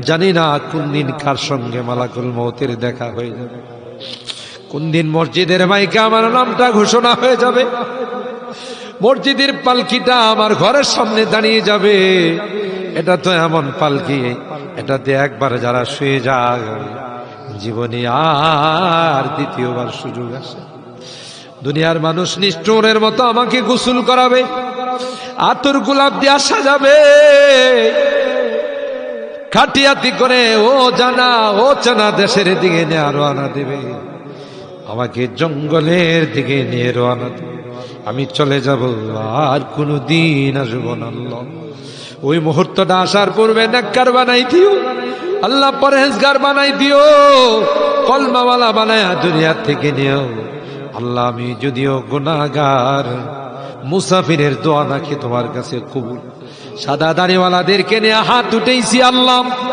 জানি না কোন দিন কার সঙ্গে মালাকুল মউতের দেখা হয়ে যাবে, কোন দিন মসজিদের মাইকে আমার নামটা ঘোষণা হয়ে যাবে, মসজিদের পালকিটা আমার ঘরের সামনে দাঁড়িয়ে যাবে। এটা তো এমন পালকি, এটাতে একবার যারা শুয়ে যায় জীবনে আর দ্বিতীয়বার সুযোগ আসে। দুনিয়ার মানুষ নিষ্ঠুরের মতো আমাকে গোসল করাবে, আতর গোলাপ দিয়ে সাজাবে, খাটিয়াতি করে ও জানা ও চেনা দেশের দিকে নিয়ে রওনা দেবে, আমাকে জঙ্গলের দিকে নিয়ে রওনা দেবে। আমি চলে যাব, আর কোনো দিন আসবো না। আল্লাহ ওই মুহূর্তটা আসার পূর্বে নেককার বানাই দিও আল্লাহ, পরহেজগার বানাই দিও, কলমাওয়ালা বানায়া দুনিয়া থেকে নিও আল্লাহ। আমি যদিও গুনাহগার, মুসাফিরের দোয়া নাকি তোমার কাছে কবুল। সাদা দাড়িওয়ালাদেরকে নিয়ে হাত উঠেইছি আল্লাহ।